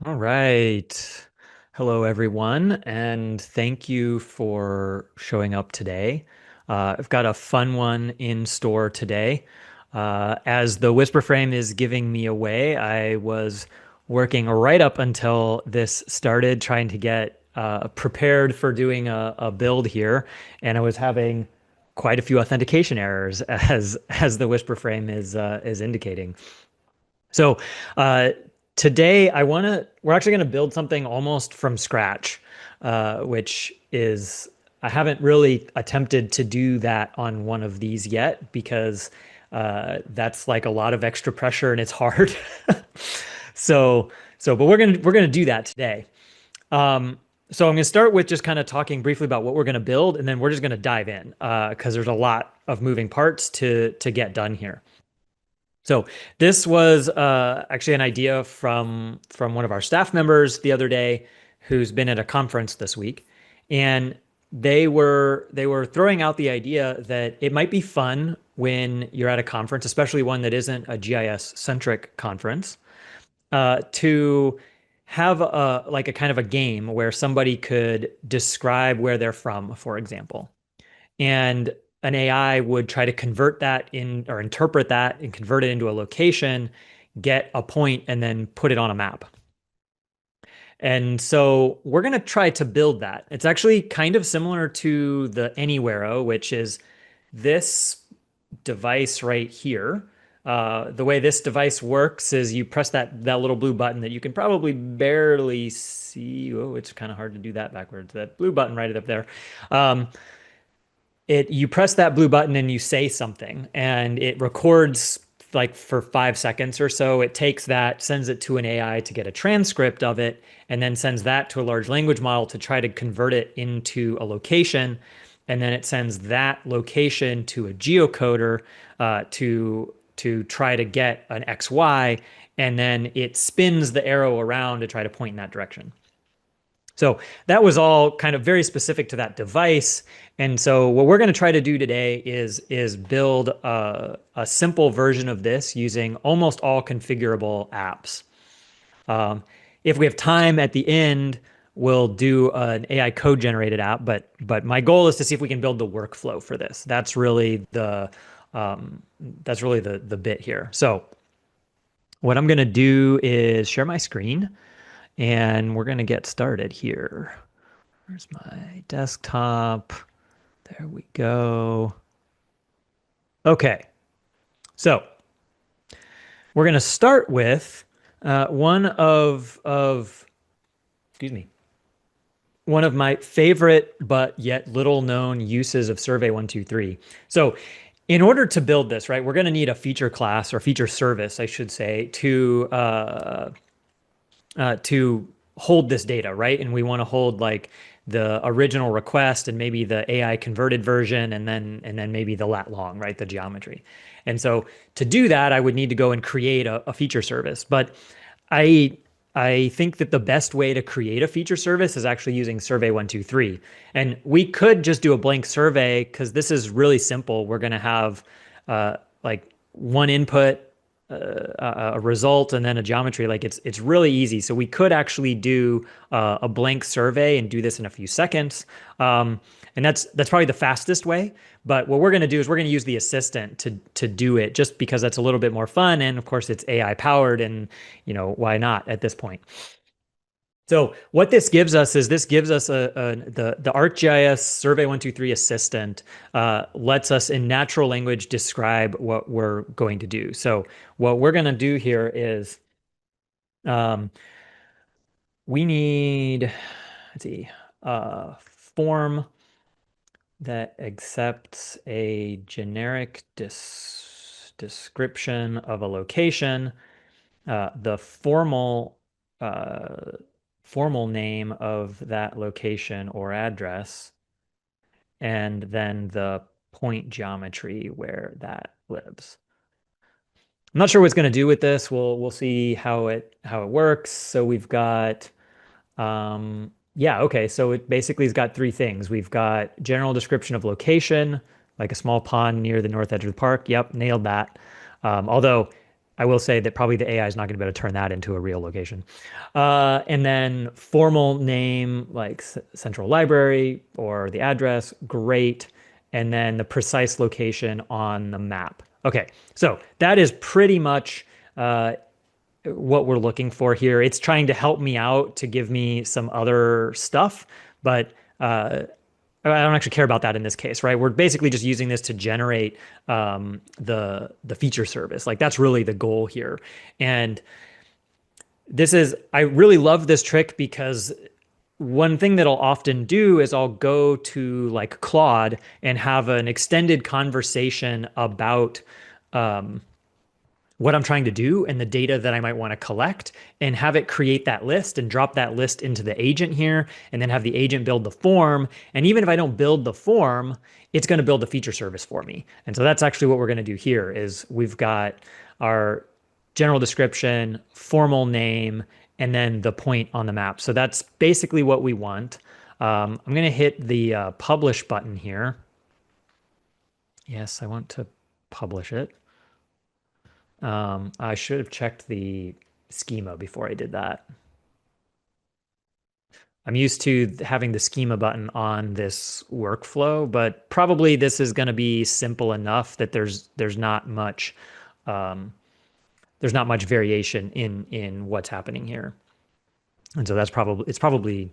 All right. Hello, everyone, and thank you for showing up today. I've got a fun one in store today. As the Whisper Frame is giving me away, I was working right up until this started, trying to get prepared for doing a build here, and I was having quite a few authentication errors, as the Whisper Frame is indicating. So uh, today we're actually gonna build something almost from scratch, which is I haven't really attempted to do that on one of these yet because that's like a lot of extra pressure and it's hard. But we're gonna do that today. Um, so I'm gonna start with just kind of talking briefly about what we're gonna build, and then we're just gonna dive in because there's a lot of moving parts to get done here. So this was actually an idea from one of our staff members the other day, who's been at a conference this week, and they were throwing out the idea that it might be fun when you're at a conference, especially one that isn't a GIS centric conference, to have a like a kind of a game where somebody could describe where they're from, for example. And an AI would try to convert that in or interpret that and convert it into a location, get a point, and then put it on a map. And so we're going to try to build that. It's actually kind of similar to the Anywhero, which is this device right here. The way this device works is you press that little blue button that you can probably barely see. Oh, it's kind of hard to do that backwards. That blue button right up there. Um, you press that blue button and you say something and it records like for 5 seconds or so. It takes that, sends it to an AI to get a transcript of it, and then sends that to a large language model to try to convert it into a location. And then it sends that location to a geocoder to try to get an XY, and then it spins the arrow around to try to point in that direction. So that was all kind of very specific to that device. And so what we're going to try to do today is build a simple version of this using almost all configurable apps. If we have time at the end, we'll do an AI code generated app. But my goal is to see if we can build the workflow for this. Um, that's really the bit here. So what I'm going to do is share my screen. And we're going to get started here. Where's my desktop? There we go. Okay, so we're going to start with excuse me, one of my favorite but yet little known uses of Survey 123. So in order to build this, right, we're going to need a feature class or feature service, I should say, to hold this data, right? And we want to hold like the original request and maybe the AI converted version and then maybe the lat long, right? The geometry. And so to do that, I would need to go and create a feature service. But I I think that the best way to create a feature service is actually using Survey 123. And we could just do a blank survey because this is really simple. We're going to have like one input, a result, and then a geometry. Like it's really easy. So we could actually do a blank survey and do this in a few seconds. And that's probably the fastest way. But what we're going to do is we're going to use the assistant to do it just because that's a little bit more fun. And of course, it's AI powered, and why not at this point? So what this gives us is this gives us the ArcGIS Survey 123 assistant lets us in natural language describe what we're going to do. So what we're going to do here is um, we need, let's see, a form that accepts a generic description of a location, the uh, formal name of that location or address, and then the point geometry where that lives. I'm not sure what it's going to do with this. We'll see how it works. So we've got yeah, okay. So it basically has got three things. We've got general description of location, like a small pond near the north edge of the park. Yep, nailed that. Although I will say that probably the AI is not going to be able to turn that into a real location. And then formal name like central library or the address, great. And then the precise location on the map. Okay, so that is pretty much what we're looking for here. It's trying to help me out to give me some other stuff, but I don't actually care about that in this case, right? We're basically just using this to generate the feature service. Like that's really the goal here. And I really love this trick because one thing that I'll often do is I'll go to like Claude and have an extended conversation about what I'm trying to do and the data that I might want to collect and have it create that list and drop that list into the agent here and then have the agent build the form. And even if I don't build the form, it's going to build the feature service for me. And so that's actually what we're going to do here is we've got our general description, formal name, and then the point on the map. So that's basically what we want. I'm going to hit the publish button here. Yes, I want to publish it. I should have checked the schema before I did that. I'm used to having the schema button on this workflow, but probably this is going to be simple enough that there's not much variation in what's happening here, and so it's probably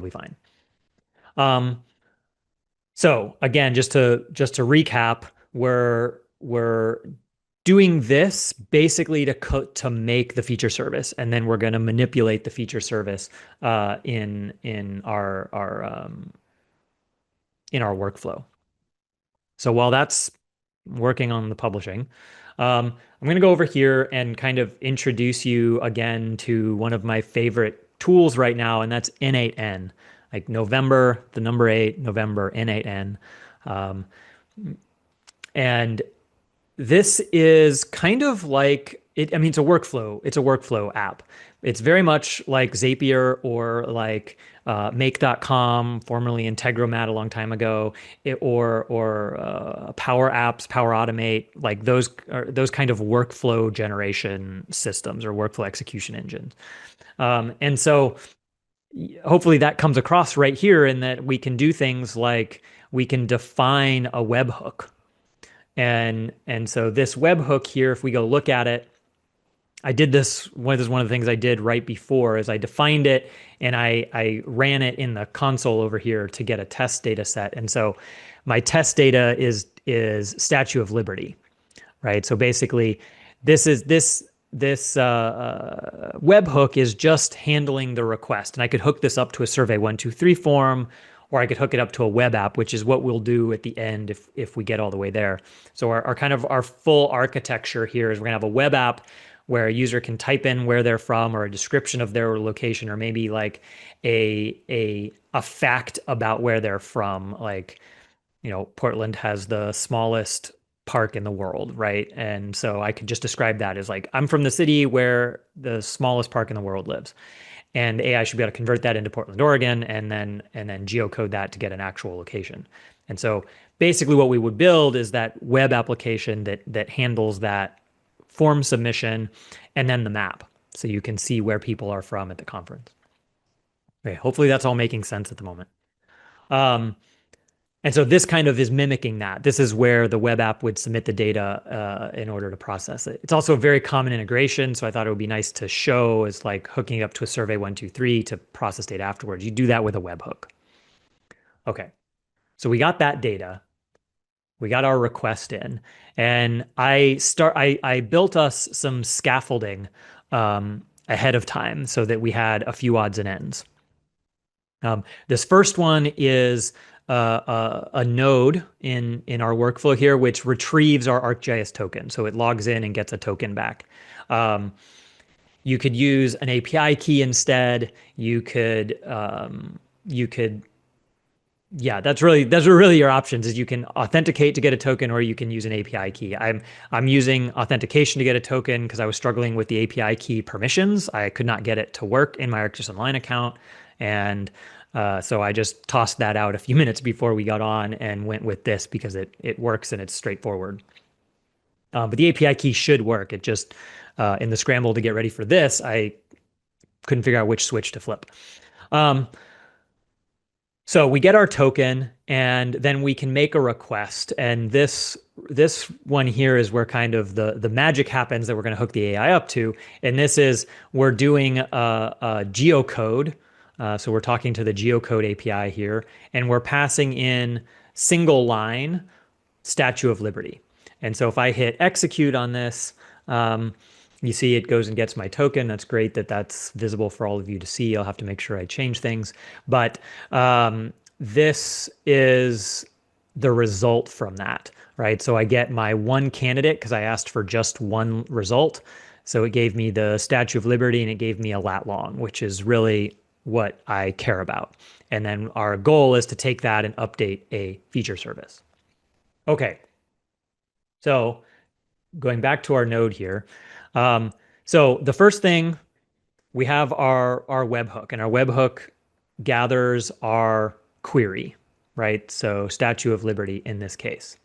fine. So again, just to recap, we're doing this basically to make the feature service, and then we're going to manipulate the feature service in our workflow. So while that's working on the publishing, I'm going to go over here and kind of introduce you again to one of my favorite tools right now, and that's N8N, like November, the number 8, November, N8N. And this is kind of like it. I mean, it's a workflow. It's a workflow app. It's very much like Zapier or like Make.com, formerly Integromat a long time ago, or Power Apps, Power Automate, like those kind of workflow generation systems or workflow execution engines. And so hopefully that comes across right here in that we can do things like we can define a webhook. And so this webhook here, if we go look at it, I did this. This is one of the things I did right before is I defined it and I ran it in the console over here to get a test data set. And so my test data is Statue of Liberty, right? So basically this webhook is just handling the request. And I could hook this up to a Survey 123 form, or I could hook it up to a web app, which is what we'll do at the end if we get all the way there. So our full architecture here is we're gonna have a web app where a user can type in where they're from or a description of their location, or maybe like a fact about where they're from. Like, Portland has the smallest park in the world, right? And so I could just describe that as like, I'm from the city where the smallest park in the world lives. And AI should be able to convert that into Portland, Oregon, and then geocode that to get an actual location. And so basically what we would build is that web application that handles that form submission and then the map. So you can see where people are from at the conference. Okay, hopefully that's all making sense at the moment. And so this kind of is mimicking that. This is where the web app would submit the data in order to process it. It's also a very common integration, so I thought it would be nice to show as like hooking up to a Survey 123 to process data afterwards. You do that with a webhook. Okay, so we got that data. We got our request in, and I built us some scaffolding ahead of time so that we had a few odds and ends. This first one is a node in our workflow here, which retrieves our ArcGIS token. So it logs in and gets a token back. You could use an API key instead. Yeah, those are really your options. Is you can authenticate to get a token, or you can use an API key. I'm using authentication to get a token because I was struggling with the API key permissions. I could not get it to work in my ArcGIS Online account, and so I just tossed that out a few minutes before we got on and went with this because it works and it's straightforward. But the API key should work. It just, in the scramble to get ready for this, I couldn't figure out which switch to flip. Um, so we get our token and then we can make a request. And this one here is where kind of the magic happens that we're going to hook the AI up to. And this is we're doing a geocode. So we're talking to the geocode API here, and we're passing in single line Statue of Liberty. And so if I hit execute on this, you see it goes and gets my token. That's great that that's visible for all of you to see. I'll have to make sure I change things. But this is the result from that, right? So I get my one candidate because I asked for just one result. So it gave me the Statue of Liberty and it gave me a lat long, which is really what I care about. And then our goal is to take that and update a feature service. Okay, so going back to our node here. So the first thing, we have our webhook, and our webhook gathers our query, right? So Statue of Liberty in this case.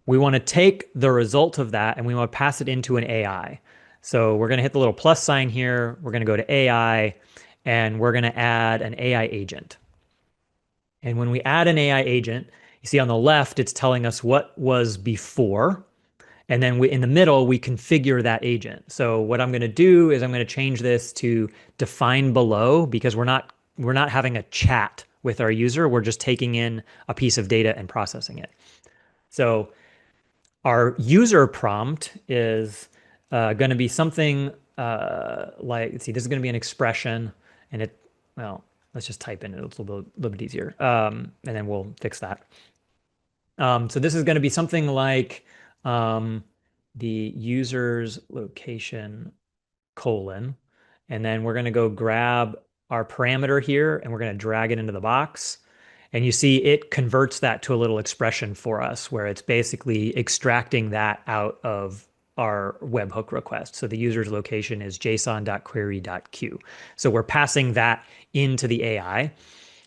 We want to take the result of that and we want to pass it into an AI. So we're going to hit the little plus sign here. We're going to go to AI and we're going to add an AI agent. And when we add an AI agent, you see on the left, it's telling us what was before. And then in the middle, we configure that agent. So what I'm going to do is I'm going to change this to define below because we're not having a chat with our user. We're just taking in a piece of data and processing it. So our user prompt is going to be something like, let's see, this is going to be an expression and well, let's just type in it. It's a little bit easier. And then we'll fix that. So this is going to be something like the user's location colon, and then we're going to go grab our parameter here and we're going to drag it into the box. And you see it converts that to a little expression for us where it's basically extracting that out of our webhook request. So the user's location is json.query.q. So we're passing that into the AI.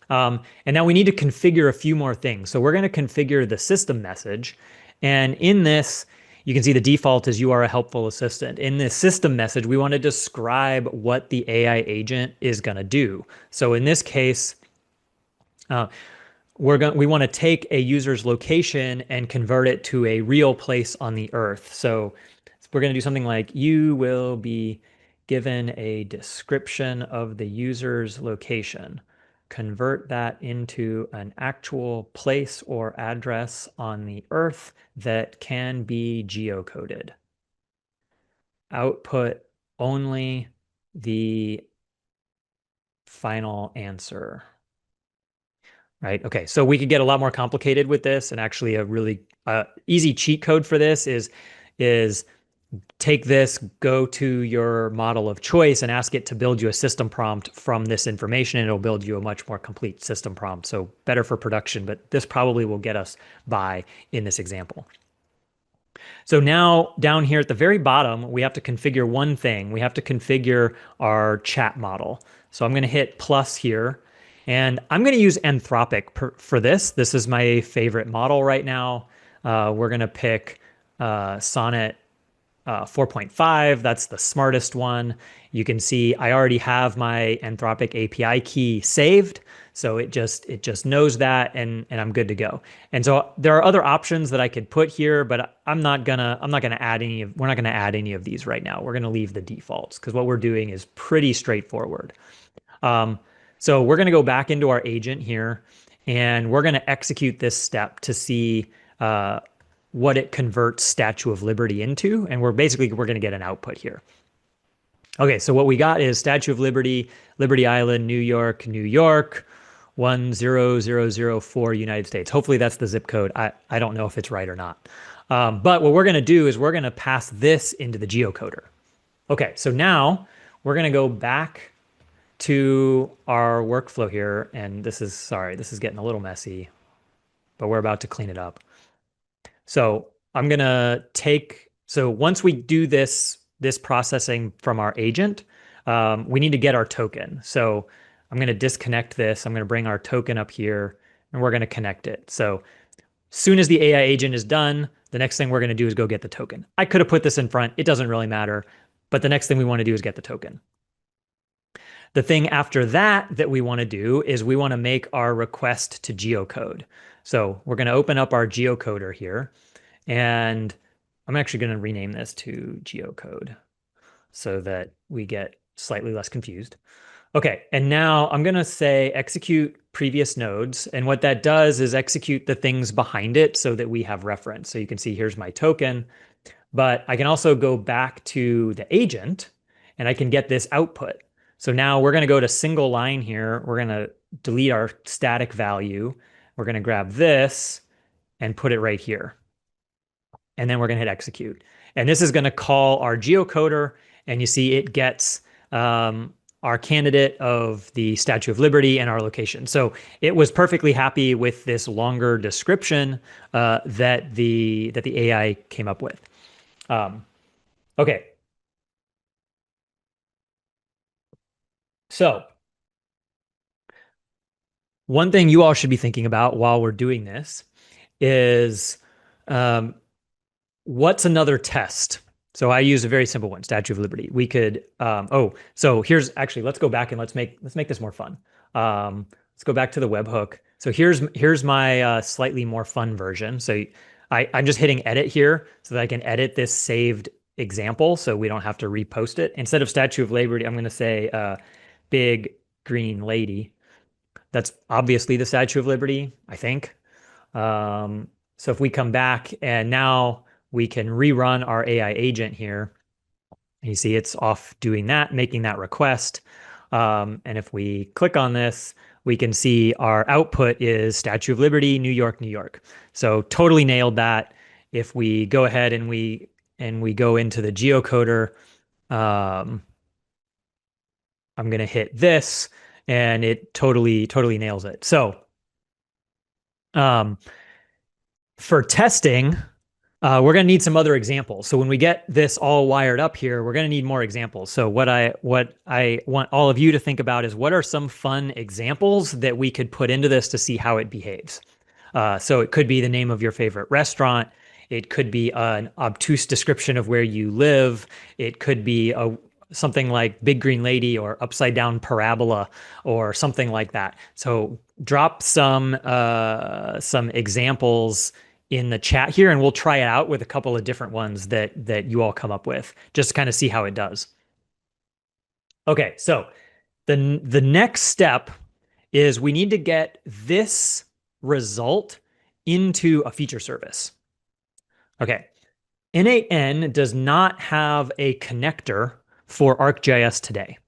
And now we need to configure a few more things. So we're going to configure the system message. And in this, you can see the default is you are a helpful assistant. In this system message, we want to describe what the AI agent is going to do. So in this case, we want to take a user's location and convert it to a real place on the earth. So we're going to do something like you will be given a description of the user's location. Convert that into an actual place or address on the earth that can be geocoded. Output only the final answer. Right. Okay. So we could get a lot more complicated with this, and actually a really easy cheat code for this is take this, go to your model of choice and ask it to build you a system prompt from this information, and it'll build you a much more complete system prompt. So better for production, but this probably will get us by in this example. So now down here at the very bottom, we have to configure one thing. We have to configure our chat model. So I'm going to hit plus here. And I'm going to use Anthropic for this. This is my favorite model right now. We're going to pick Sonnet 4.5. That's the smartest one. You can see I already have my Anthropic API key saved. So it just knows that and I'm good to go. And so there are other options that I could put here, but we're not gonna add any of these right now. We're gonna leave the defaults because what we're doing is pretty straightforward. So we're going to go back into our agent here, and we're going to execute this step to see what it converts Statue of Liberty into. And we're going to get an output here. Okay, so what we got is Statue of Liberty, Liberty Island, New York, 10004, United States. Hopefully that's the zip code. I don't know if it's right or not. But what we're going to do is we're going to pass this into the geocoder. Okay, so now we're going to go back to our workflow here, and this is getting a little messy, but we're about to clean it up. So I'm gonna once we do this processing from our agent, we need to get our token. So I'm gonna disconnect this. I'm gonna bring our token up here, and we're gonna connect it. So as soon as the AI agent is done, The next thing we're going to do is go get the token. I could have put this in front. It doesn't really matter. But the next thing we want to do is get the token. The thing after that that we want to do is we want to make our request to geocode. So we're going to open up our geocoder here, and I'm actually going to rename this to geocode so that we get slightly less confused. Okay, and now I'm going to say execute previous nodes. And what that does is execute the things behind it so that we have reference. So you can see here's my token, but I can also go back to the agent and I can get this output. So now we're going to go to single line here. We're going to delete our static value. We're going to grab this and put it right here. And then we're going to hit execute. And this is going to call our geocoder. And you see it gets our candidate of the Statue of Liberty and our location. So it was perfectly happy with this longer description that the AI came up with. Okay. So one thing you all should be thinking about while we're doing this is what's another test? So I use a very simple one, Statue of Liberty. We could, so here's actually, let's go back and let's make this more fun. Let's go back to the webhook. So here's my slightly more fun version. So I'm just hitting edit here so that I can edit this saved example so we don't have to repost it. Instead of Statue of Liberty, I'm going to say big green lady. That's obviously the Statue of Liberty, I think. So if we come back and now we can rerun our AI agent here, you see it's off doing that, making that request. And if we click on this, we can see our output is Statue of Liberty, New York, New York. So totally nailed that. If we go ahead and we go into the geocoder, I'm going to hit this and it totally nails it. So for testing, we're going to need some other examples. So when we get this all wired up here, we're going to need more examples. So what I want all of you to think about is what are some fun examples that we could put into this to see how it behaves. So it could be the name of your favorite restaurant. It could be an obtuse description of where you live. It could be something like Big Green Lady or Upside Down Parabola or something like that. So drop some examples in the chat here, and we'll try it out with a couple of different ones that you all come up with, just to kind of see how it does. Okay, so the next step is we need to get this result into a feature service. Okay, N8N does not have a connector for ArcGIS today.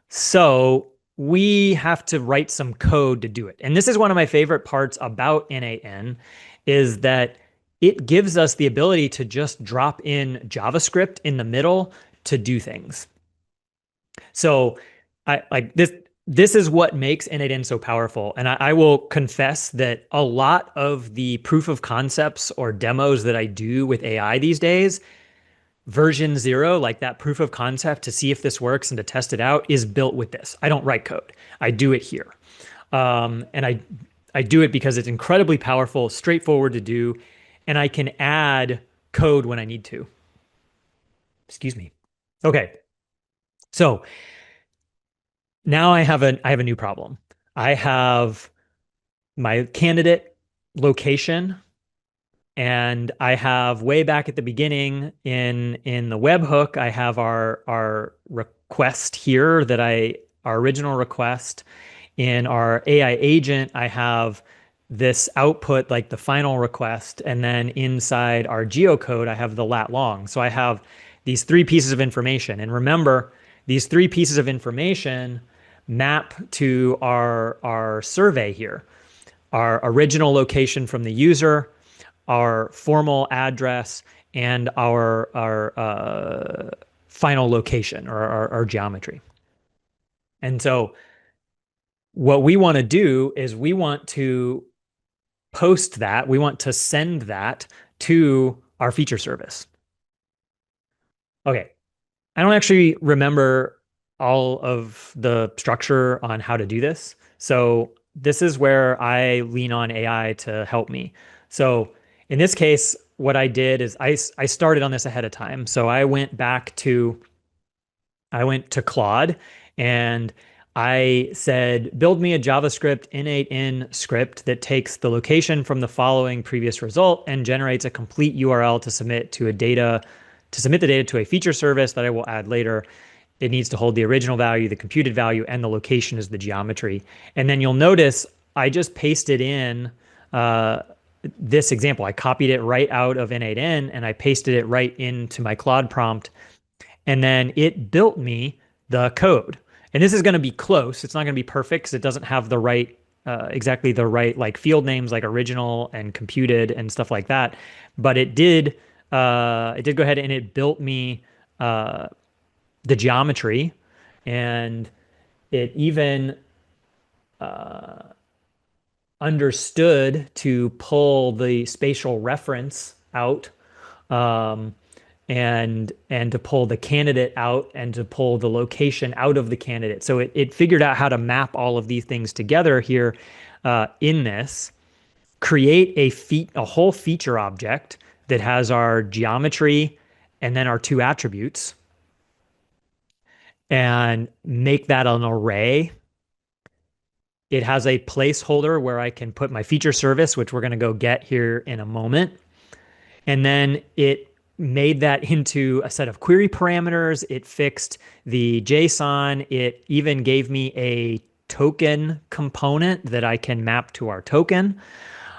So we have to write some code to do it. And this is one of my favorite parts about N8N is that it gives us the ability to just drop in JavaScript in the middle to do things. So I like this. This is what makes N8N so powerful. And I will confess that a lot of the proof of concepts or demos that I do with AI these days, version 0, like that proof of concept to see if this works and to test it out, is built with this. I don't write code. I do it here. And I do it because it's incredibly powerful, straightforward to do, and I can add code when I need to. Excuse me. Okay. So now I have a new problem. I have my candidate location, and I have way back at the beginning in the webhook, I have our request here our original request. In our AI agent, I have this output, like the final request. And then inside our geocode, I have the lat long. So I have these 3 pieces of information. And remember, these 3 pieces of information map to our survey here, our original location from the user, our formal address, and our final location or our geometry. And so what we want to do is we want to post that, we want to send that to our feature service. Okay, I don't actually remember all of the structure on how to do this. So this is where I lean on AI to help me. So In this case, what I did is I started on this ahead of time. So I went to Claude and I said, build me a JavaScript innate-in script that takes the location from the following previous result and generates a complete URL to submit the data to a feature service that I will add later. It needs to hold the original value, the computed value, and the location is the geometry. And then you'll notice I just pasted in uh, this example. I copied it right out of innate-in and I pasted it right into my Claude prompt, and then it built me the code. And this is going to be close. It's not going to be perfect because it doesn't have the right, exactly the right like field names like original and computed and stuff like that. But it did go ahead and it built me uh, the geometry, and it even understood to pull the spatial reference out, um, and to pull the candidate out and to pull the location out of the candidate. So it figured out how to map all of these things together here in this, create a whole feature object that has our geometry and then our two attributes, and make that an array. It has a placeholder where I can put my feature service, which we're going to go get here in a moment. And then it made that into a set of query parameters. It fixed the JSON. It even gave me a token component that I can map to our token.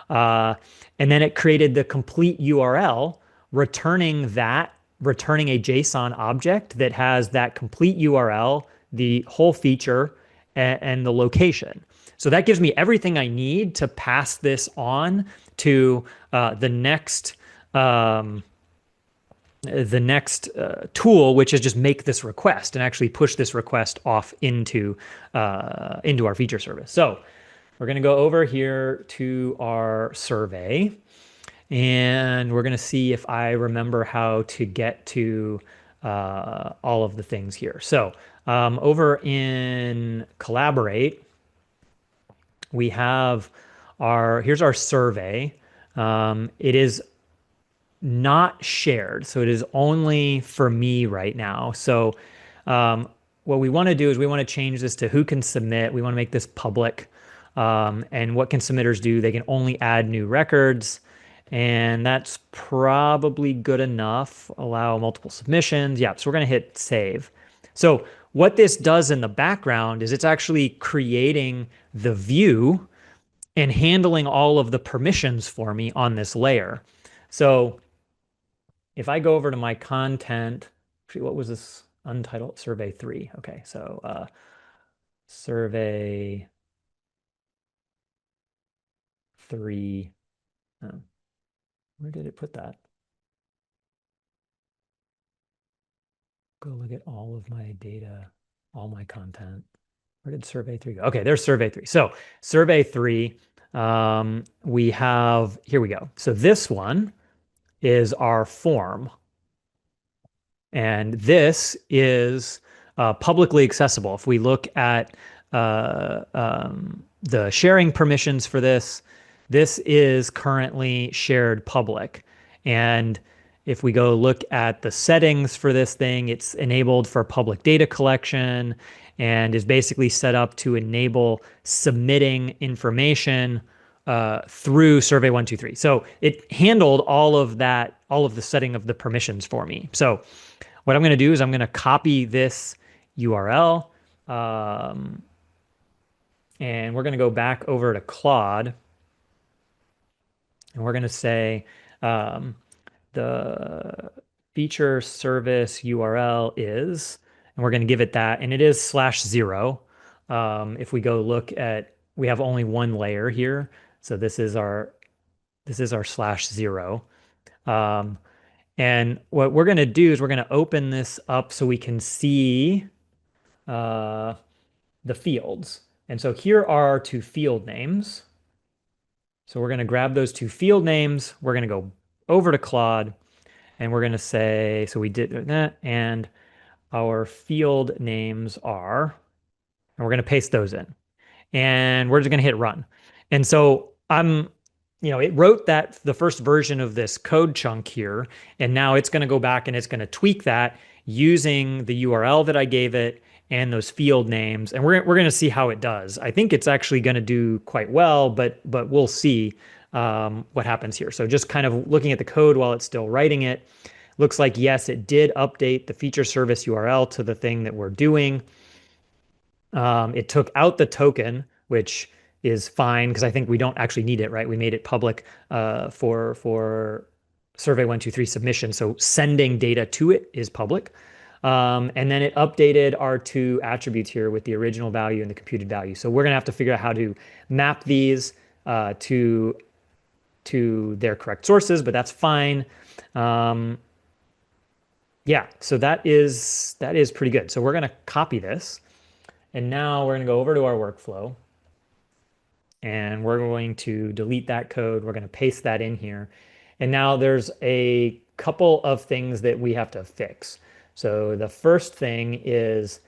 Uh, and then it created the complete URL, returning a JSON object that has that complete URL, the whole feature, and the location. So that gives me everything I need to pass this on to um, the next tool, which is just make this request and actually push this request off into our feature service. So we're going to go over here to our survey, and we're going to see if I remember how to get to all of the things here. So over in Collaborate, we have here's our survey. It is not shared, so it is only for me right now. So what we want to do is we want to change this to who can submit. We want to make this public. And what can submitters do? They can only add new records, and that's probably good enough. Allow multiple submissions. Yeah, so we're going to hit save. So what this does in the background is it's actually creating the view and handling all of the permissions for me on this layer. So if I go over to my content, actually, what was this? Untitled survey 3. Okay, so survey 3. Oh, where did it put that? Go look at all of my data, all my content. Where did survey 3 go? Okay, there's survey 3. So survey 3, we have, here we go. So this one is our form. And this is publicly accessible. If we look at the sharing permissions for this, this is currently shared public. And if we go look at the settings for this thing, it's enabled for public data collection and is basically set up to enable submitting information through Survey 123. So it handled all of that, all of the setting of the permissions for me. So what I'm going to do is I'm going to copy this URL, and we're going to go back over to Claude, and we're going to say the feature service URL is, and we're going to give it that, and it is /0. If we go look at, we have only one layer here, so this is our /0. And what we're going to do is we're going to open this up so we can see the fields. And so here are two field names. So we're going to grab those two field names. We're going to go over to Claude, and we're going to say, so we did that, and our field names are, and we're going to paste those in. And we're just going to hit run. And so it wrote that the first version of this code chunk here, and now it's going to go back and it's going to tweak that using the URL that I gave it and those field names, and we're going to see how it does. I think it's actually going to do quite well, but we'll see what happens here. So just kind of looking at the code while it's still writing it, looks like yes, it did update the feature service URL to the thing that we're doing. It took out the token, which is fine because I think we don't actually need it, right? We made it public for Survey 123 submission. So sending data to it is public. And then it updated our two attributes here with the original value and the computed value. So we're going to have to figure out how to map these to their correct sources, but that's fine. Um, yeah, so that is pretty good. So we're going to copy this. And now we're going to go over to our workflow and we're going to delete that code. We're going to paste that in here. And now there's a couple of things that we have to fix. So the first thing is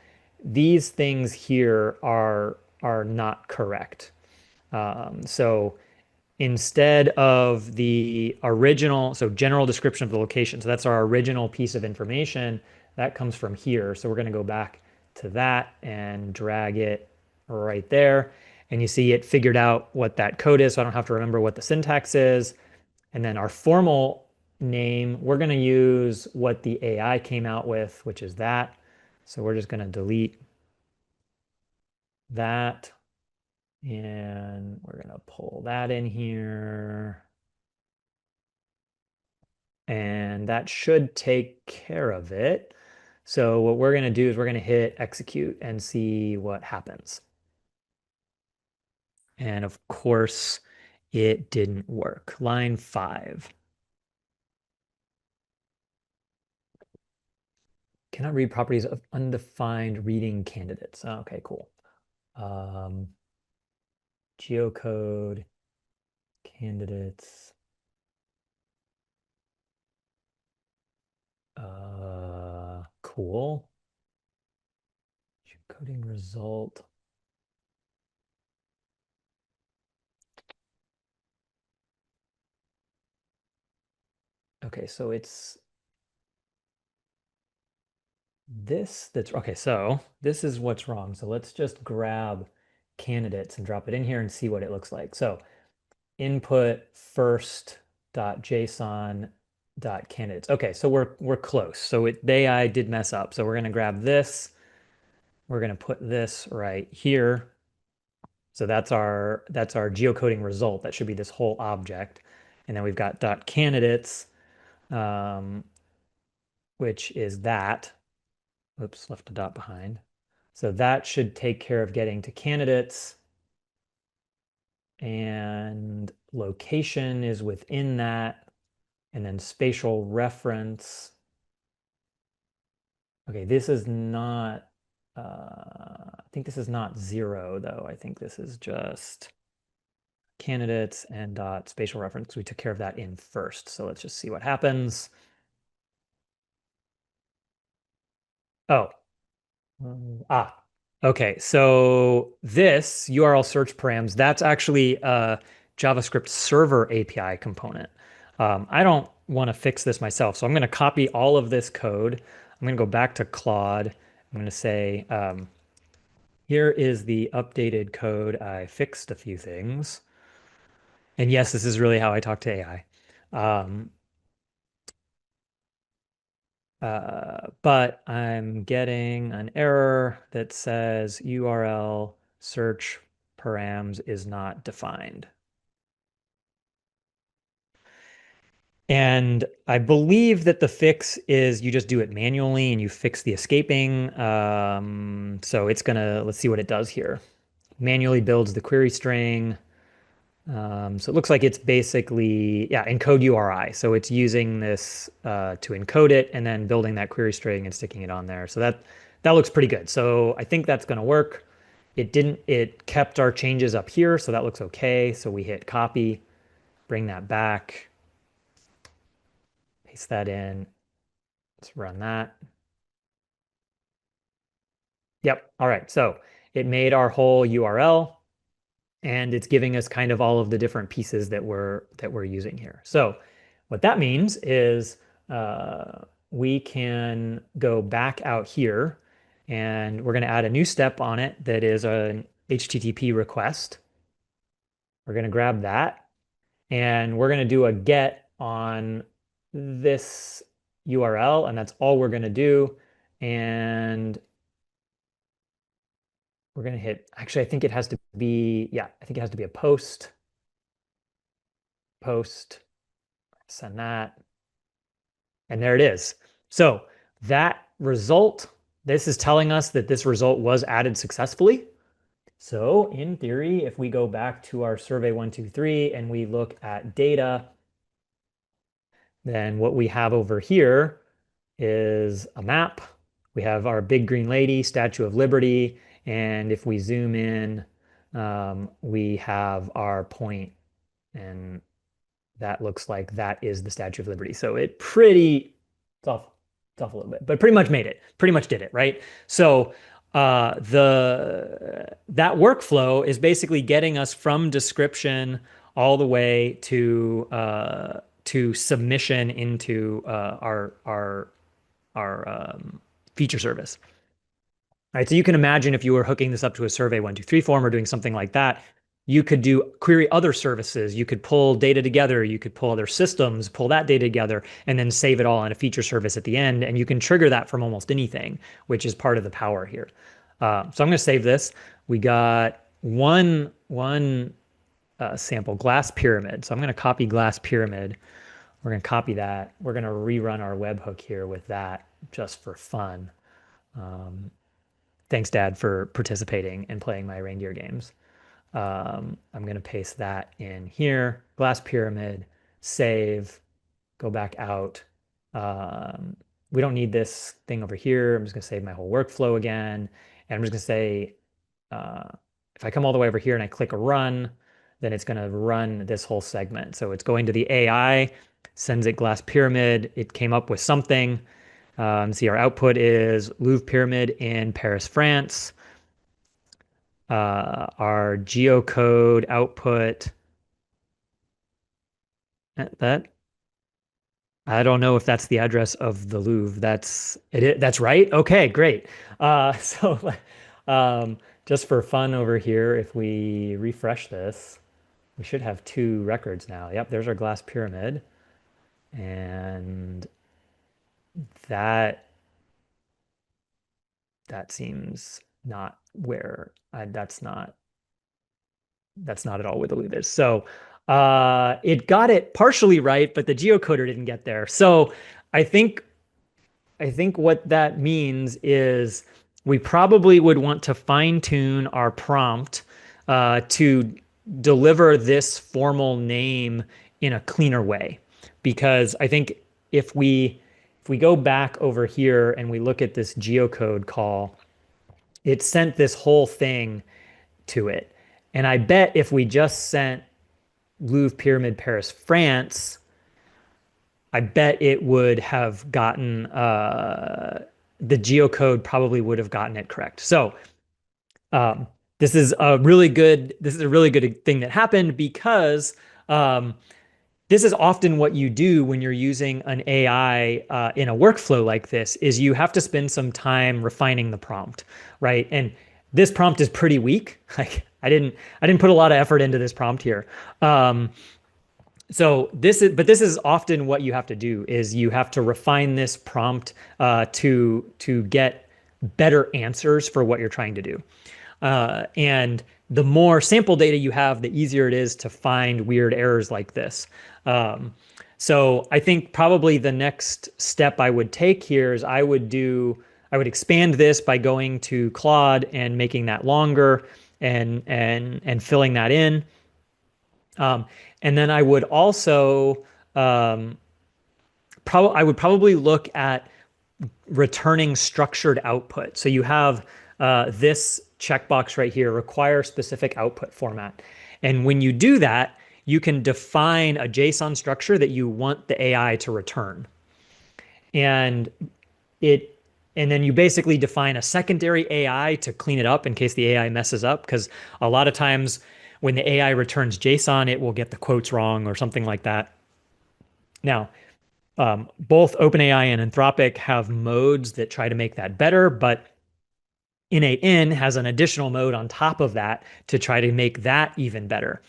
these things here are not correct. So instead of the original, so general description of the location, so that's our original piece of information, that comes from here. So we're going to go back to that and drag it right there. And you see it figured out what that code is, so I don't have to remember what the syntax is. And then our formal name, we're going to use what the AI came out with, which is that. So we're just going to delete that. And we're going to pull that in here. And that should take care of it. So what we're going to do is we're going to hit execute and see what happens. And of course, it didn't work. Line 5. Cannot read properties of undefined reading candidates. Oh, okay, cool. Um, geocode candidates. Cool. Geocoding result. Okay, so it's this that's okay. So this is what's wrong. So let's just grab candidates and drop it in here and see what it looks like. So input first dot JSON dot candidates. Okay, so we're close. So I did mess up. So we're gonna grab this. We're gonna put this right here. So that's our geocoding result. That should be this whole object. And then we've got dot candidates, um, which is that. Oops, left a dot behind. So that should take care of getting to candidates. And location is within that. And then spatial reference. Okay, this is not, I think this is not 0 though. I think this is just candidates and dot spatial reference. We took care of that in first. So let's just see what happens. Oh, okay. So this URL search params, that's actually a JavaScript server API component. I don't want to fix this myself. So I'm going to copy all of this code. I'm going to go back to Claude. I'm going to say, here is the updated code. I fixed a few things. And yes, this is really how I talk to AI. But I'm getting an error that says URL search params is not defined. And I believe that the fix is you just do it manually and you fix the escaping. So let's see what it does here. Manually builds the query string. So it looks like it's basically, yeah, encode URI. So it's using this to encode it and then building that query string and sticking it on there. So that looks pretty good. So I think that's going to work. It kept our changes up here. So that looks okay. So we hit copy, bring that back, paste that in. Let's run that. Yep. All right. So it made our whole URL. and it's giving us kind of all of the different pieces that we're using here. So what that means is we can go back out here and we're going to add a new step on it that is an HTTP request. We're going to grab that and we're going to do a get on this URL, and that's all we're going to do. And we're going to hit, actually, I think it has to be, yeah, I think it has to be a post, send that. And there it is. So that result, this is telling us that this result was added successfully. So in theory, if we go back to our survey 123 and we look at data, then what we have over here is a map. We have our big green lady, Statue of Liberty. And if we zoom in, we have our point, and that looks like that is the Statue of Liberty. So it's off a little bit, but pretty much made it, pretty much did it, right? So that workflow is basically getting us from description all the way to submission into our feature service. All right, so you can imagine if you were hooking this up to a survey 123 form or doing something like that, you could do query other services. You could pull data together. You could pull other systems, pull that data together, and then save it all in a feature service at the end. And you can trigger that from almost anything, which is part of the power here. So I'm going to save this. We got one sample, glass pyramid. So I'm going to copy glass pyramid. We're going to copy that. We're going to rerun our webhook here with that just for fun. Thanks, Dad, for participating and playing my reindeer games. I'm going to paste that in here. Glass pyramid, save, go back out. We don't need this thing over here. I'm just going to save my whole workflow again. And I'm just going to say, if I come all the way over here and I click run, then it's going to run this whole segment. So it's going to the AI, sends it glass pyramid. It came up with something. See, our output is Louvre Pyramid in Paris, France. Our geocode output, that I don't know if that's the address of the Louvre. That's it. That's right. Okay, great. So just for fun over here, if we refresh this, we should have two records now. Yep, there's our glass pyramid. And that seems not where that's not at all where the Louvre is. So it got it partially right, but the geocoder didn't get there. So I think what that means is we probably would want to fine tune our prompt to deliver this formal name in a cleaner way. Because I think if we go back over here and we look at this geocode call, it sent this whole thing to it. And I bet if we just sent Louvre Pyramid Paris, France, I bet it would have gotten the geocode probably would have gotten it correct. So this is a really good thing that happened because this is often what you do when you're using an AI in a workflow like this is you have to spend some time refining the prompt, right? And this prompt is pretty weak. Like I didn't put a lot of effort into this prompt here. So this is often what you have to do is you have to refine this prompt to get better answers for what you're trying to do. And the more sample data you have, the easier it is to find weird errors like this. So I think probably the next step I would take here is I would expand this by going to Claude and making that longer and filling that in. And then I would also I would probably look at returning structured output. So you have this checkbox right here, require specific output format. And when you do that, you can define a JSON structure that you want the AI to return. And then you basically define a secondary AI to clean it up in case the AI messes up. Because a lot of times when the AI returns JSON, it will get the quotes wrong or something like that. Now, both OpenAI and Anthropic have modes that try to make that better, but N8N has an additional mode on top of that to try to make that even better.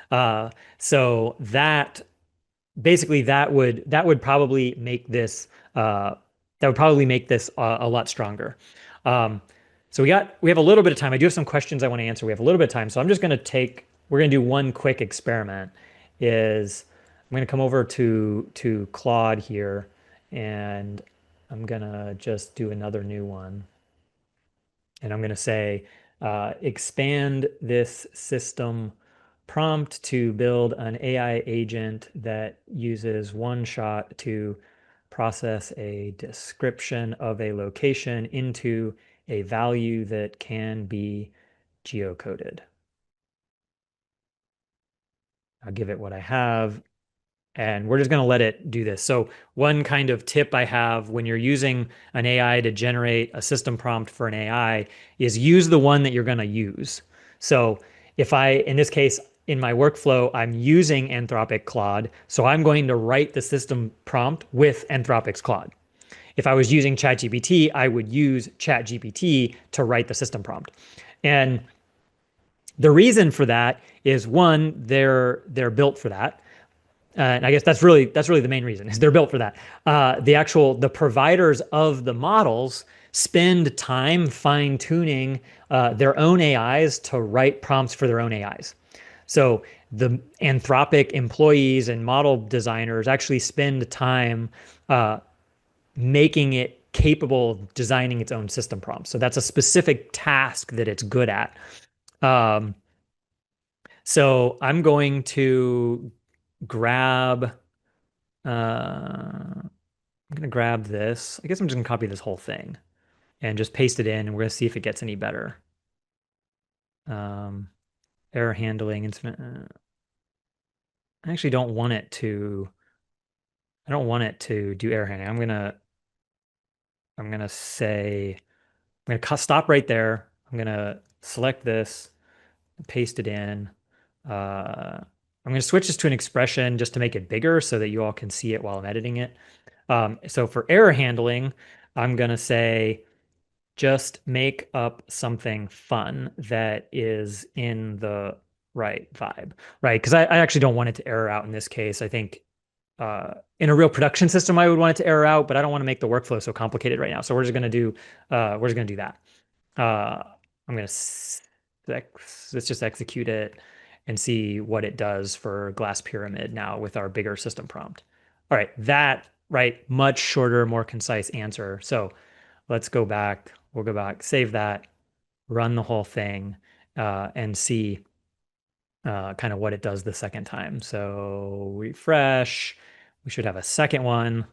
Uh, so that basically that would probably make this a lot stronger. Um, so we have a little bit of time. I do have some questions I want to answer. We have a little bit of time, so we're going to do one quick experiment. Is I'm going to come over to Claude here, and I'm going to just do another new one. And I'm going to say, expand this system prompt to build an AI agent that uses one shot to process a description of a location into a value that can be geocoded. I'll give it what I have, and we're just going to let it do this. So one kind of tip I have when you're using an AI to generate a system prompt for an AI is use the one that you're going to use. So if in this case, in my workflow, I'm using Anthropic Claude, so I'm going to write the system prompt with Anthropic's Claude. If I was using ChatGPT, I would use ChatGPT to write the system prompt. And the reason for that is one, they're built for that. And I guess that's really the main reason is they're built for that. The providers of the models spend time fine tuning their own AIs to write prompts for their own AIs. So the Anthropic employees and model designers actually spend time making it capable of designing its own system prompts. So that's a specific task that it's good at. So I'm going to grab, I'm going to grab this. I guess I'm just going to copy this whole thing and just paste it in, and we're going to see if it gets any better. Error handling incident. I actually don't want it to. I don't want it to do error handling. I'm gonna say. I'm gonna stop right there. I'm gonna select this, paste it in. I'm gonna switch this to an expression just to make it bigger so that you all can see it while I'm editing it. So for error handling, I'm gonna say just make up something fun that is in the right vibe, right? Because I actually don't want it to error out in this case. I think in a real production system, I would want it to error out, but I don't want to make the workflow so complicated right now. So we're just gonna do that. I'm gonna let's just execute it and see what it does for glass pyramid now with our bigger system prompt. All right, right, much shorter, more concise answer. So let's go back. We'll go back, save that, run the whole thing, and see kind of what it does the second time. So refresh. We should have a second one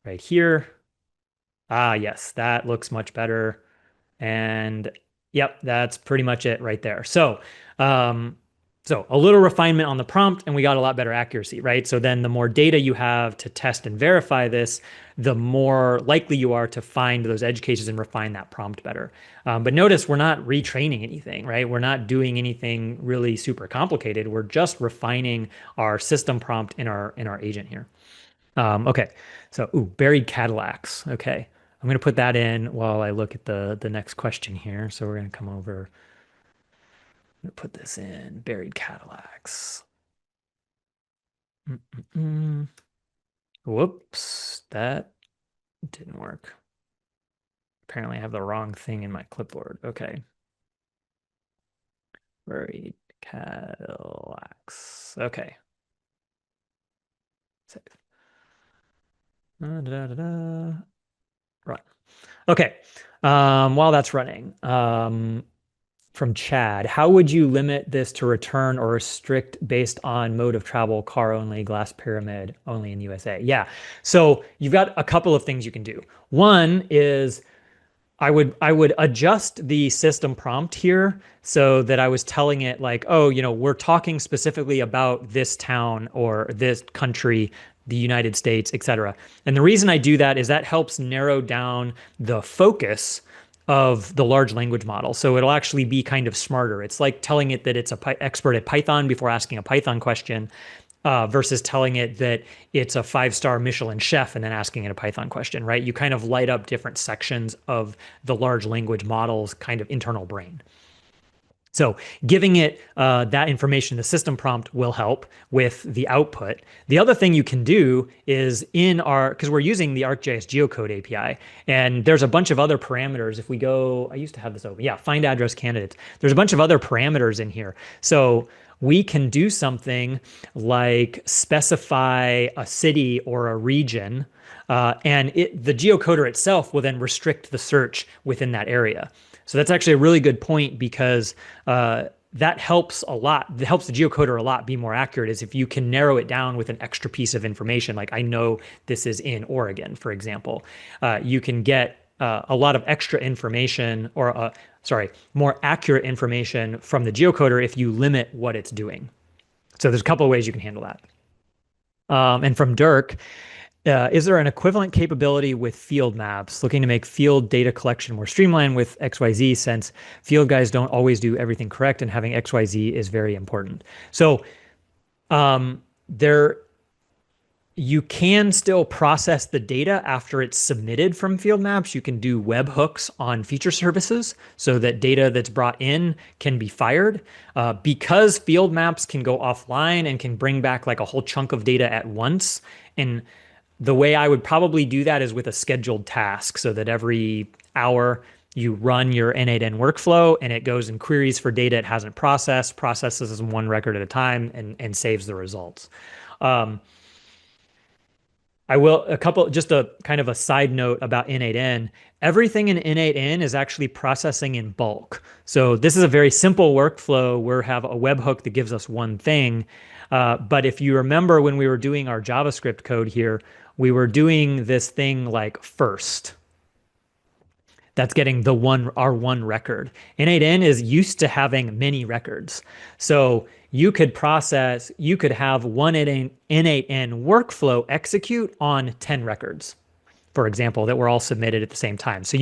right here. Ah, yes, that looks much better. And yep, that's pretty much it right there. So, so a little refinement on the prompt, and we got a lot better accuracy, right? So then the more data you have to test and verify this, the more likely you are to find those edge cases and refine that prompt better. But notice we're not retraining anything, right? We're not doing anything really super complicated. We're just refining our system prompt in our agent here. Okay, so buried Cadillacs. Okay, I'm gonna put that in while I look at the next question here. So we're gonna come over. I'm gonna put this in buried Cadillacs. Whoops, that didn't work. Apparently, I have the wrong thing in my clipboard. Okay, buried Cadillacs. Okay, save. Da, da, da, da. Run. Okay. While that's running, from Chad, how would you limit this to return or restrict based on mode of travel, car only, glass pyramid only in USA? Yeah. So you've got a couple of things you can do. One is I would adjust the system prompt here so that I was telling it like, oh, we're talking specifically about this town or this country, the United States, etc. And the reason I do that is that helps narrow down the focus of the large language model. So it'll actually be kind of smarter. It's like telling it that it's a expert at Python before asking a Python question, versus telling it that it's a five-star Michelin chef and then asking it a Python question, right? You kind of light up different sections of the large language model's kind of internal brain. So giving it that information, the system prompt will help with the output. The other thing you can do is in our, because we're using the ArcGIS Geocode API, and there's a bunch of other parameters. If we go, I used to have this open. Yeah, find address candidates. There's a bunch of other parameters in here. So we can do something like specify a city or a region, and the geocoder itself will then restrict the search within that area. So that's actually a really good point because that helps a lot. It helps the geocoder a lot be more accurate is if you can narrow it down with an extra piece of information. Like I know this is in Oregon, for example. You can get a lot of extra information or sorry, more accurate information from the geocoder if you limit what it's doing. So there's a couple of ways you can handle that. And from Dirk, is there an equivalent capability with field maps, looking to make field data collection more streamlined with XYZ since field guys don't always do everything correct and having XYZ is very important. So there you can still process the data after it's submitted from field maps. You can do webhooks on feature services so that data that's brought in can be fired. Because field maps can go offline and can bring back like a whole chunk of data at once. And the way I would probably do that is with a scheduled task so that every hour you run your N8N workflow and it goes and queries for data it hasn't processed, processes one record at a time, and saves the results. I will just a kind of a side note about N8N. Everything in N8N is actually processing in bulk. So this is a very simple workflow where we have a webhook that gives us one thing. But if you remember when we were doing our JavaScript code here, we were doing this thing like first. That's getting our one record. N8N is used to having many records. So you could have one N8N workflow execute on 10 records, for example, that were all submitted at the same time. So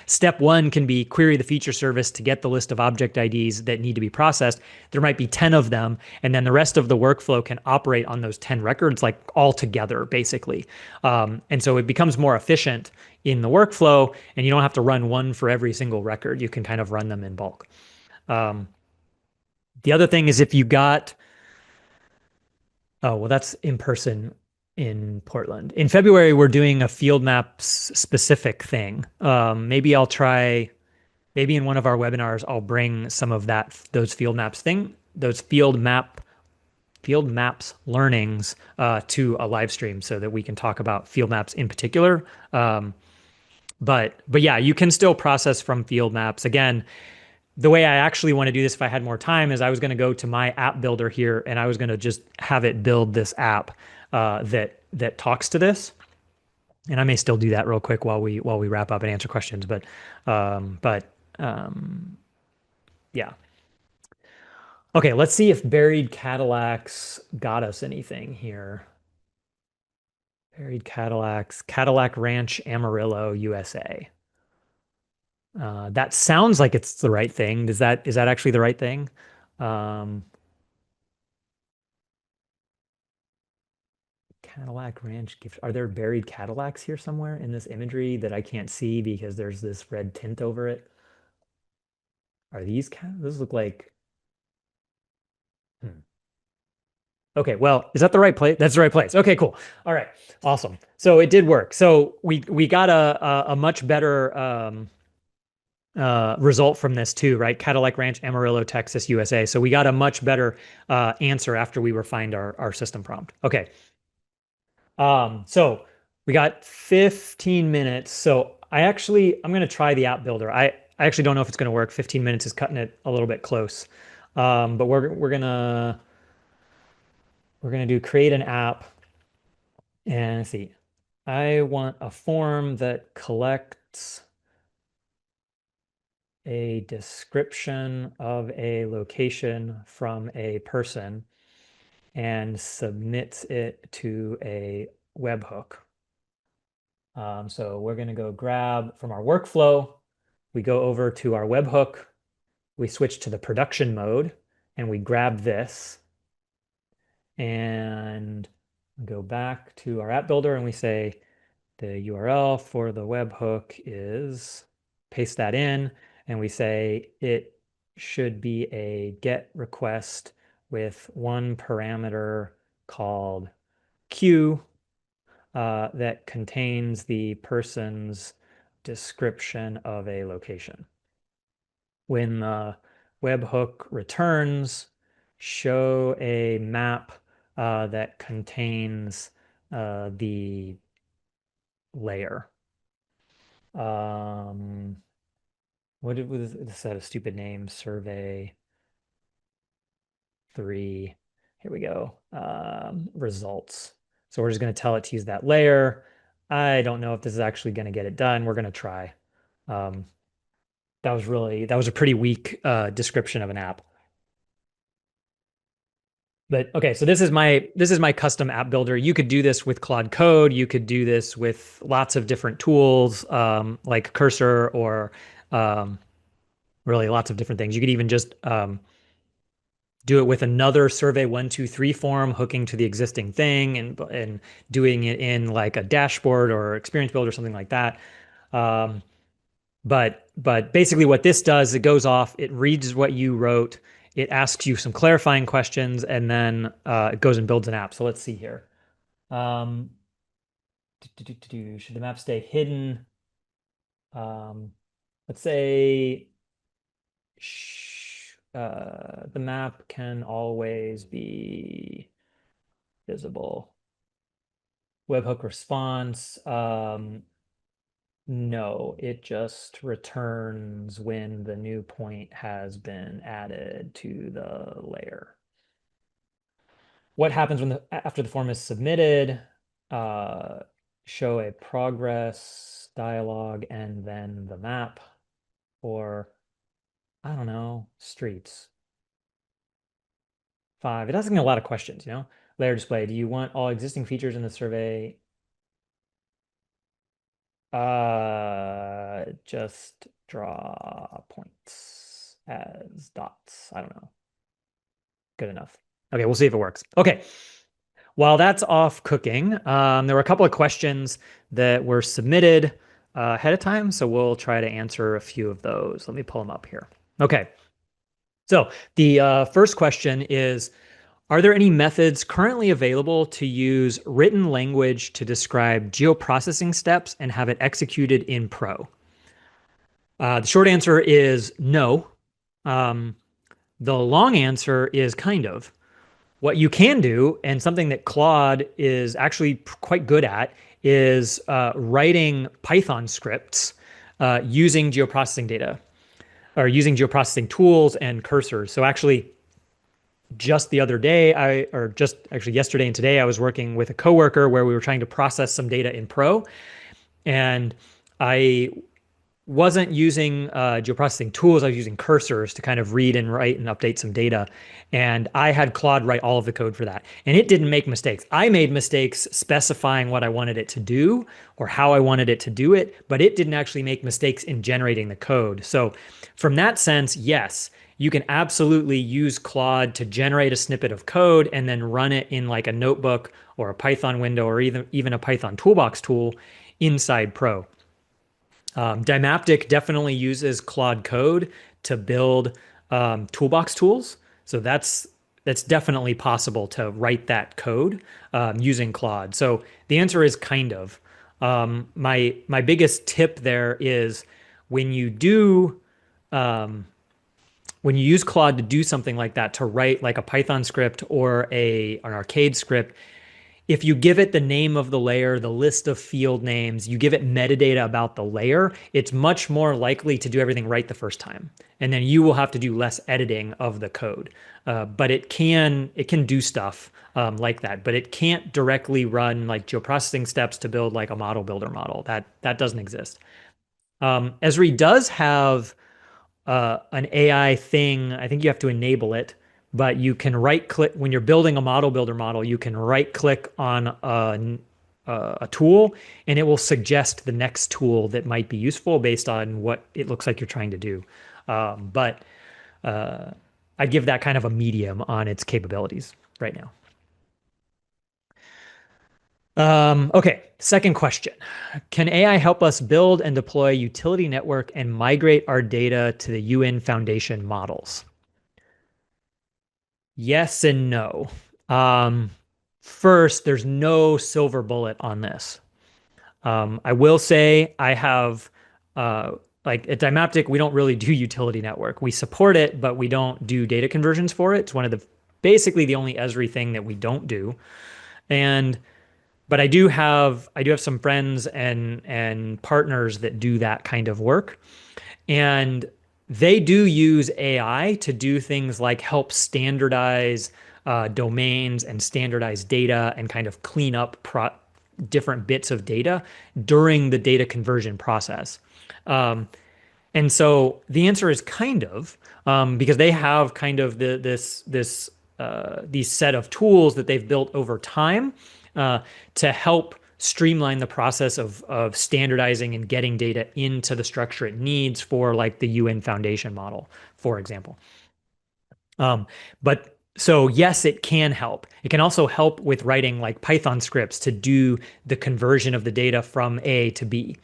step one can be query the feature service to get the list of object IDs that need to be processed. There might be 10 of them, and then the rest of the workflow can operate on those 10 records like all together, basically. And so it becomes more efficient in the workflow, and you don't have to run one for every single record. You can kind of run them in bulk. The other thing is if you got, oh, well, that's in person in Portland. In February, we're doing a field maps specific thing. Maybe in one of our webinars, I'll bring some of those field maps learnings to a live stream so that we can talk about field maps in particular. But yeah, you can still process from field maps. Again, the way I actually want to do this if I had more time is I was going to go to my app builder here and I was going to just have it build this app that talks to this. And I may still do that real quick while we wrap up and answer questions. Yeah. Okay, let's see if buried Cadillacs got us anything here. Buried Cadillacs, Cadillac Ranch, Amarillo, USA. That sounds like it's the right thing. Is that actually the right thing? Cadillac Ranch gift. Are there buried Cadillacs here somewhere in this imagery that I can't see because there's this red tint over it? Are those look like? Hmm. Okay, well, is that the right place? That's the right place. Okay, cool. All right, awesome. So it did work. So we got a much better result from this too, right? Cadillac Ranch, Amarillo, Texas, USA. So we got a much better answer after we refined our system prompt. Okay. So we got 15 minutes. So I'm going to try the app builder. I actually don't know if it's going to work. 15 minutes is cutting it a little bit close. But we're gonna do create an app and let's see. I want a form that collects a description of a location from a person and submits it to a webhook. So we're going to go grab from our workflow. we go over to our webhook, we switch to the production mode, and we grab this and go back to our app builder and we say the URL for the webhook is, paste that in, and we say it should be a GET request with one parameter called Q that contains the person's description of a location. When the webhook returns, show a map that contains the layer. What was this? Had a stupid name, survey 3. Here we go. Results. So we're just going to tell it to use that layer. I don't know if this is actually going to get it done. We're going to try. Um, that was a pretty weak description of an app. But okay, so this is my custom app builder. You could do this with Claude Code. You could do this with lots of different tools like Cursor or really lots of different things. You could even just do it with another survey 123 form hooking to the existing thing and doing it in like a dashboard or experience builder or something like that. But basically what this does, it goes off, it reads what you wrote, it asks you some clarifying questions, and then it goes and builds an app. So let's see here. Should the map stay hidden? Let's say the map can always be visible. Webhook response. No, it just returns when the new point has been added to the layer. What happens when after the form is submitted? Show a progress dialog and then the map, or I don't know, streets. 5. It asking a lot of questions, you know? Layer display. Do you want all existing features in the survey? Just draw points as dots. I don't know. Good enough. Okay, we'll see if it works. Okay. While that's off cooking, there were a couple of questions that were submitted ahead of time, so we'll try to answer a few of those. Let me pull them up here. Okay. So the first question is, are there any methods currently available to use written language to describe geoprocessing steps and have it executed in Pro? The short answer is no. The long answer is kind of. What you can do, and something that Claude is actually quite good at, is writing Python scripts using geoprocessing data or using geoprocessing tools and cursors. So actually, just the other day, or just actually yesterday and today, I was working with a coworker where we were trying to process some data in Pro, and I wasn't using geoprocessing tools. I was using cursors to kind of read and write and update some data. And I had Claude write all of the code for that. And it didn't make mistakes. I made mistakes specifying what I wanted it to do or how I wanted it to do it, but it didn't actually make mistakes in generating the code. So from that sense, yes, you can absolutely use Claude to generate a snippet of code and then run it in like a notebook or a Python window or even a Python toolbox tool inside Pro. Dymaptic definitely uses Claude Code to build toolbox tools. So that's definitely possible to write that code using Claude. So the answer is kind of. My biggest tip there is when you do when you use Claude to do something like that, to write like a Python script or an arcade script, if you give it the name of the layer, the list of field names, you give it metadata about the layer, it's much more likely to do everything right the first time. And then you will have to do less editing of the code. But it can do stuff like that, but it can't directly run like geoprocessing steps to build like a model builder model. That doesn't exist. Esri does have an AI thing. I think you have to enable it, but you can right click when you're building a model builder model. You can right click on a tool, and it will suggest the next tool that might be useful based on what it looks like you're trying to do. But uh, I give that kind of a medium on its capabilities right now. Okay, second question. Can AI help us build and deploy utility network and migrate our data to the UN Foundation models? Yes and no. Um, First, there's no silver bullet on this. I will say I have like at dymaptic, we don't really do utility network. We support it, but we don't do data conversions for it. It's one of the basically the only Esri thing that we don't do. And but I do have some friends and partners that do that kind of work. And they do use AI to do things like help standardize domains and standardize data and kind of clean up different bits of data during the data conversion process. Um, and so the answer is kind of because they have kind of this these set of tools that they've built over time uh, to help streamline the process of standardizing and getting data into the structure it needs for like the UN Foundation model, for example. Um, but so yes, it can help. It can also help with writing like Python scripts to do the conversion of the data from A to B.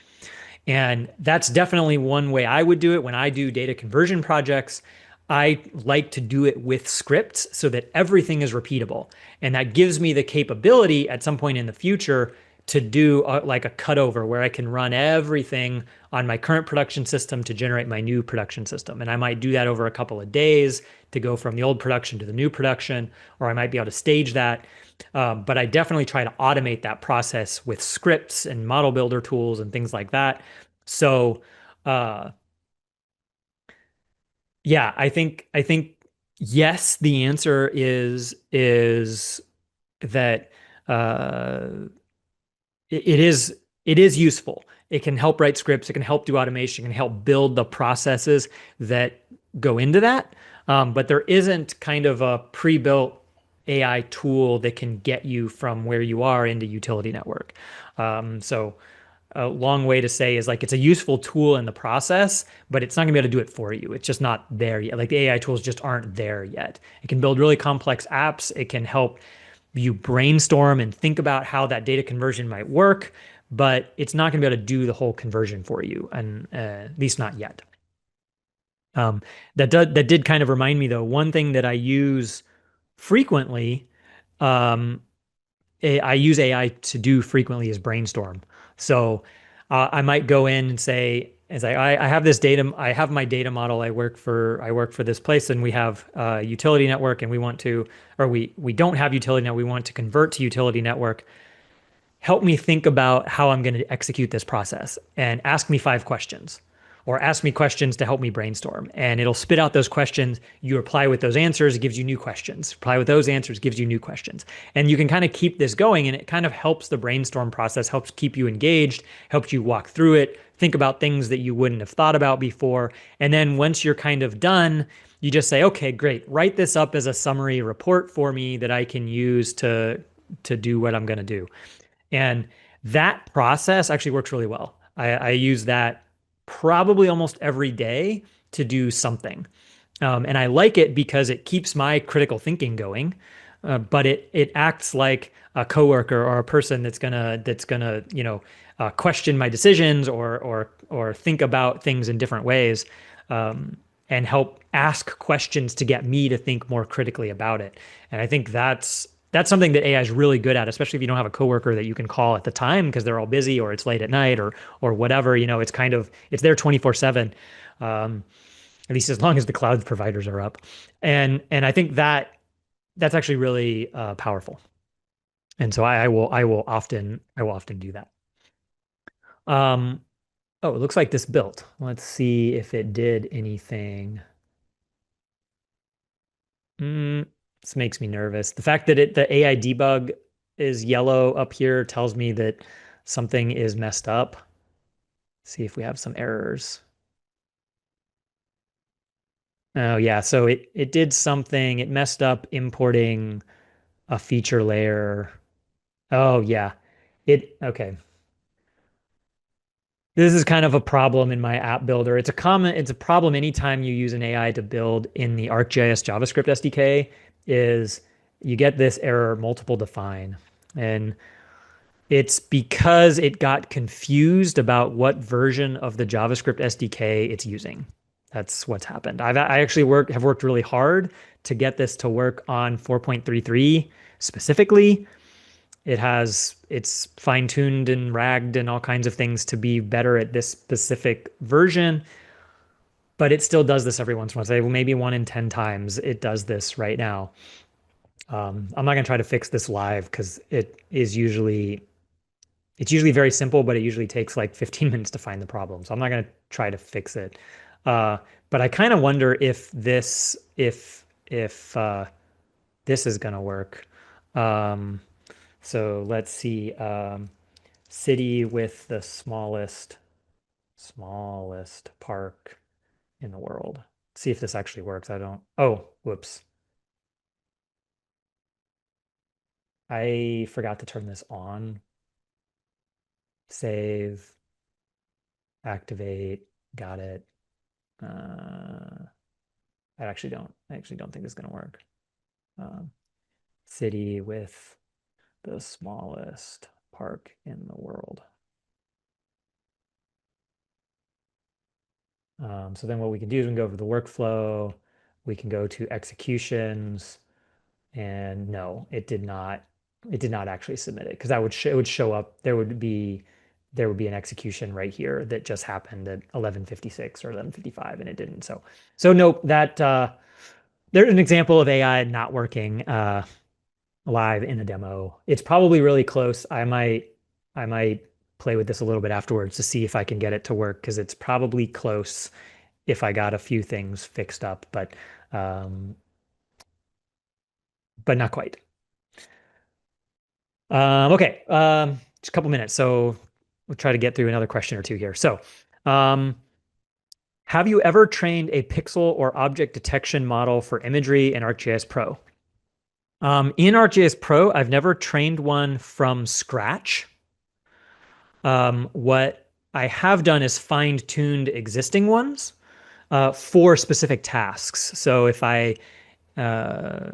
And that's definitely one way I would do it when I do data conversion projects. I like to do it with scripts so that everything is repeatable. And that gives me the capability at some point in the future to do like a cutover where I can run everything on my current production system to generate my new production system. And I might do that over a couple of days to go from the old production to the new production, or I might be able to stage that. But I definitely try to automate that process with scripts and model builder tools and things like that. So, uh, yeah, I think yes, the answer is that uh, it is useful. It can help write scripts. It can help do automation. It can help build the processes that go into that. But there isn't kind of a pre-built AI tool that can get you from where you are into utility network. So a long way to say is like it's a useful tool in the process, but it's not gonna be able to do it for you. It's just not there yet. Like the AI tools just aren't there yet. It can build really complex apps. It can help you brainstorm and think about how that data conversion might work, but it's not gonna be able to do the whole conversion for you, and at least not yet. Um, that did kind of remind me though, one thing that I use frequently, um, I use AI to do frequently is brainstorm. So I might go in and say, as I have this data, I have my data model. I work for this place, and we have a utility network, and we want to, or we don't have utility network. We want to convert to utility network. Help me think about how I'm going to execute this process and ask me 5 questions or ask me questions to help me brainstorm. And it'll spit out those questions. You reply with those answers, it gives you new questions. Reply with those answers, gives you new questions. And you can kind of keep this going, and it kind of helps the brainstorm process, helps keep you engaged, helps you walk through it, think about things that you wouldn't have thought about before. And then once you're kind of done, you just say, okay, great, write this up as a summary report for me that I can use to do what I'm going to do. And that process actually works really well. I use that probably almost every day to do something. And I like it because it keeps my critical thinking going, but it acts like a coworker or a person that's gonna question my decisions or think about things in different ways, and help ask questions to get me to think more critically about it. And I think that's something that AI is really good at, especially if you don't have a coworker that you can call at the time because they're all busy or it's late at night or whatever. It's there 24/7. Um, at least as long as the cloud providers are up. And I think that's actually really powerful. And so I will often do that. Um, oh, it looks like this built. Let's see if it did anything. Mm, this makes me nervous. The fact that the AI debug is yellow up here tells me that something is messed up. See if we have some errors. Oh yeah, so it did something. It messed up importing a feature layer. Oh yeah. Okay. This is kind of a problem in my app builder. It's a problem anytime you use an AI to build in the ArcGIS JavaScript SDK is you get this error multiple define. And it's because it got confused about what version of the JavaScript SDK it's using. That's what's happened. I actually have worked really hard to get this to work on 4.33 specifically. It's fine-tuned and ragged and all kinds of things to be better at this specific version, but it still does this every once in a while. Say, well, maybe 1 in 10 times it does this right now. I'm not gonna try to fix this live because it's usually very simple, but it usually takes like 15 minutes to find the problem. So I'm not gonna try to fix it. Uh, but I kind of wonder if this is gonna work. Um, so let's see. City with the smallest park in the world. See if this actually works. I don't. Oh, whoops. I forgot to turn this on. Save, activate, got it. Uh, I actually don't think this is gonna work. Um, City with the smallest park in the world. So then what we can do is we can go over the workflow. We can go to executions. And no, it did not actually submit it because it would show up. There would be an execution right here that just happened at 11:56 or 11:55 and it didn't. So nope, that there's an example of AI not working live in a demo. It's probably really close. I might play with this a little bit afterwards to see if I can get it to work because it's probably close if I got a few things fixed up, um, but not quite. Okay, just a couple minutes, so we'll try to get through another question or two here. So, um, have you ever trained a pixel or object detection model for imagery in ArcGIS Pro? In ArcGIS Pro, I've never trained one from scratch. What I have done is fine-tuned existing ones for specific tasks. So uh,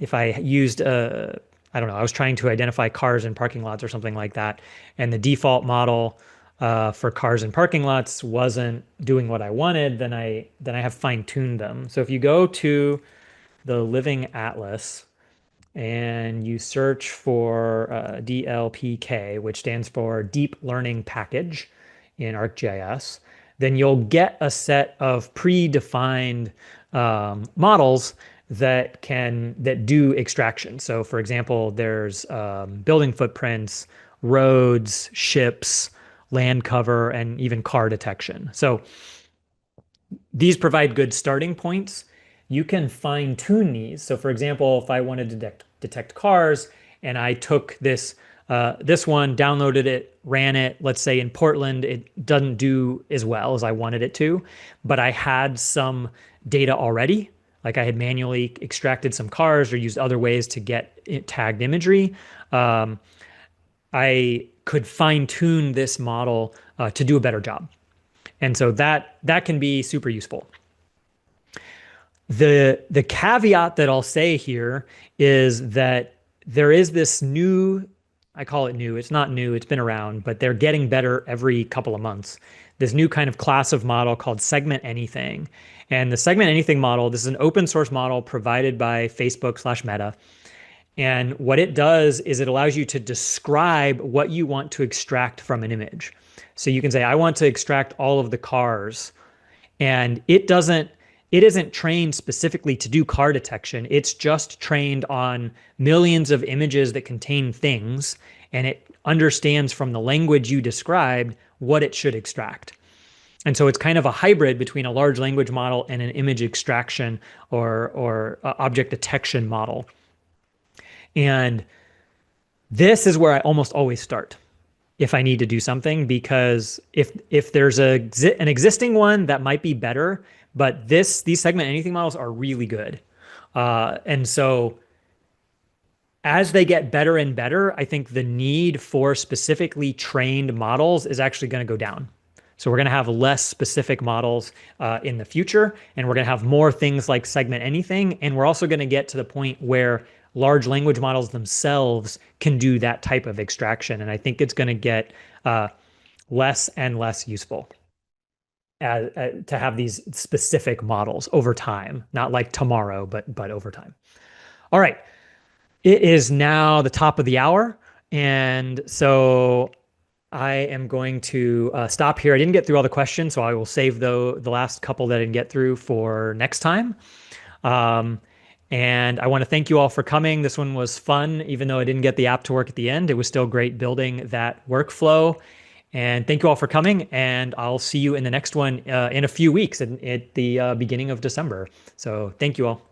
if I used I don't know, I was trying to identify cars in parking lots or something like that, and the default model for cars in parking lots wasn't doing what I wanted, then I have fine-tuned them. So if you go to the Living Atlas and you search for DLPK, which stands for Deep Learning Package in ArcGIS, then you'll get a set of predefined models that do extraction. So, for example, there's building footprints, roads, ships, land cover, and even car detection. So these provide good starting points. You can fine tune these. So for example, if I wanted to detect cars and I took this one, downloaded it, ran it, let's say in Portland, it doesn't do as well as I wanted it to, but I had some data already. Like I had manually extracted some cars or used other ways to get tagged imagery. Um, I could fine tune this model to do a better job. And so that can be super useful. The caveat that I'll say here is that there is this new, I call it new, it's not new, it's been around, but they're getting better every couple of months. This new kind of class of model called segment anything. And the segment anything model, this is an open source model provided by Facebook/Meta. And what it does is it allows you to describe what you want to extract from an image. So you can say, I want to extract all of the cars, and it isn't trained specifically to do car detection. It's just trained on millions of images that contain things, and it understands from the language you described what it should extract. And so it's kind of a hybrid between a large language model and an image extraction or object detection model. And this is where I almost always start if I need to do something, because if there's an existing one that might be better, but these segment anything models are really good. And so As they get better and better, I think the need for specifically trained models is actually going to go down. So we're going to have less specific models in the future, and we're going to have more things like segment anything. And we're also going to get to the point where large language models themselves can do that type of extraction. And I think it's going to get less and less useful to have these specific models over time, not like tomorrow, but over time. All right. It is now the top of the hour. And so I am going to stop here. I didn't get through all the questions, so I will save the last couple that I didn't get through for next time. Um, and I want to thank you all for coming. This one was fun, even though I didn't get the app to work at the end. It was still great building that workflow. And thank you all for coming. And I'll see you in the next one in a few weeks at the beginning of December. So thank you all.